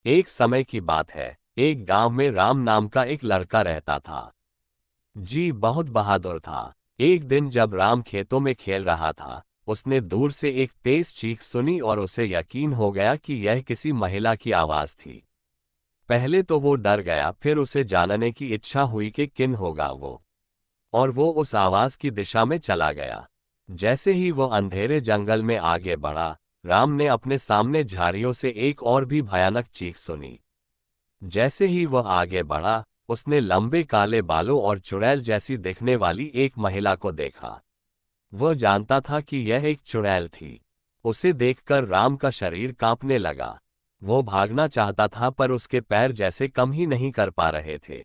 एक समय की बात है। एक गांव में राम नाम का एक लड़का रहता था। जी बहुत बहादुर था। एक दिन जब राम खेतों में खेल रहा था, उसने दूर से एक तेज चीख सुनी और उसे यकीन हो गया कि यह किसी महिला की आवाज थी। पहले तो वो डर गया, फिर उसे जानने की इच्छा हुई कि किन होगा वो, और वो उस आवाज की दिशा में चला गया। जैसे ही वो अंधेरे जंगल में आगे बढ़ा, राम ने अपने सामने झाड़ियों से एक और भी भयानक चीख सुनी। जैसे ही वह आगे बढ़ा, उसने लंबे काले बालों और चुड़ैल जैसी दिखने वाली एक महिला को देखा। वह जानता था कि यह एक चुड़ैल थी। उसे देखकर राम का शरीर कांपने लगा। वो भागना चाहता था पर उसके पैर जैसे कम ही नहीं कर पा रहे थे।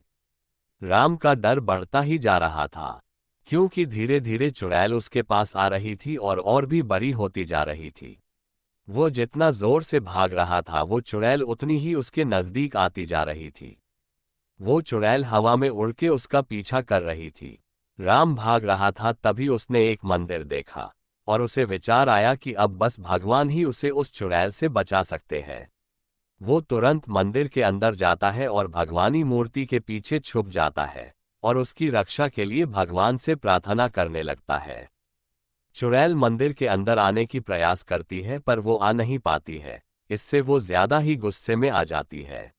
राम का डर बढ़ता ही जा रहा था, क्योंकि धीरे धीरे चुड़ैल उसके पास आ रही थी और भी बड़ी होती जा रही थी। वो जितना जोर से भाग रहा था, वो चुड़ैल उतनी ही उसके नजदीक आती जा रही थी। वो चुड़ैल हवा में उड़ के उसका पीछा कर रही थी। राम भाग रहा था, तभी उसने एक मंदिर देखा और उसे विचार आया कि अब बस भगवान ही उसे उस चुड़ैल से बचा सकते हैं। वो तुरंत मंदिर के अंदर जाता है और भगवानी मूर्ति के पीछे छुप जाता है और उसकी रक्षा के लिए भगवान से प्रार्थना करने लगता है। चुड़ैल मंदिर के अंदर आने की प्रयास करती है पर वो आ नहीं पाती है। इससे वो ज्यादा ही गुस्से में आ जाती है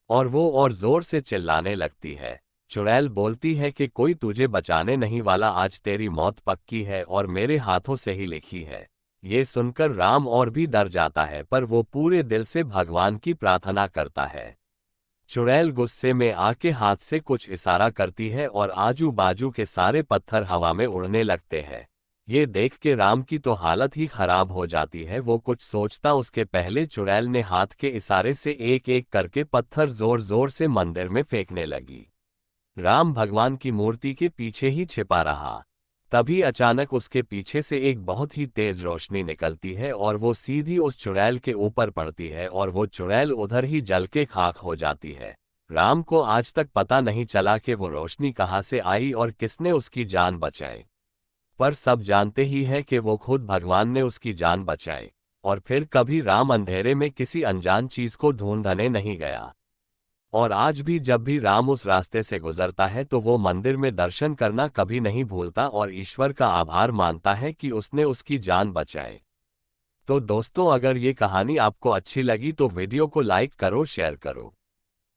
और वो और जोर से चिल्लाने लगती है। चुड़ैल बोलती है कि कोई तुझे बचाने नहीं वाला, आज तेरी मौत पक्की है और मेरे हाथों से ही लिखी है। ये सुनकर राम और भी डर जाता है, पर वो पूरे दिल से भगवान की प्रार्थना करता है। चुड़ैल गुस्से में आके हाथ से कुछ इशारा करती है और आजू बाजू के सारे पत्थर हवा में उड़ने लगते हैं। ये देख के राम की तो हालत ही खराब हो जाती है। वो कुछ सोचता उसके पहले चुड़ैल ने हाथ के इशारे से एक एक करके पत्थर जोर जोर से मंदिर में फेंकने लगी। राम भगवान की मूर्ति के पीछे ही छिपा रहा। तभी अचानक उसके पीछे से एक बहुत ही तेज रोशनी निकलती है और वो सीधी उस चुड़ैल के ऊपर पड़ती है और वो चुड़ैल उधर ही जल के खाक हो जाती है। राम को आज तक पता नहीं चला कि वो रोशनी कहाँ से आई और किसने उसकी जान बचाई, पर सब जानते ही है कि वो खुद भगवान ने उसकी जान बचाई। और फिर कभी राम अंधेरे में किसी अनजान चीज को ढूंढने नहीं गया। और आज भी जब भी राम उस रास्ते से गुजरता है तो वो मंदिर में दर्शन करना कभी नहीं भूलता और ईश्वर का आभार मानता है कि उसने उसकी जान बचाई। तो दोस्तों, अगर ये कहानी आपको अच्छी लगी तो वीडियो को लाइक करो, शेयर करो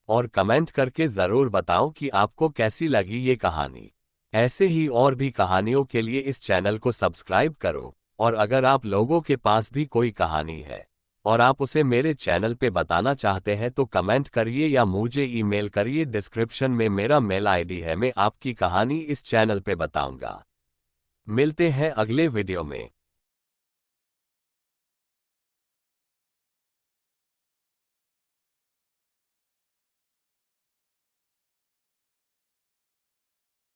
और कमेंट करके ज़रूर बताओ कि आपको कैसी लगी ये कहानी। ऐसे ही और भी कहानियों के लिए इस चैनल को सब्सक्राइब करो। और अगर आप लोगों के पास भी कोई कहानी है और आप उसे मेरे चैनल पे बताना चाहते हैं तो कमेंट करिए या मुझे ईमेल करिए। डिस्क्रिप्शन में मेरा मेल आईडी है, मैं आपकी कहानी इस चैनल पे बताऊंगा। मिलते हैं अगले वीडियो में।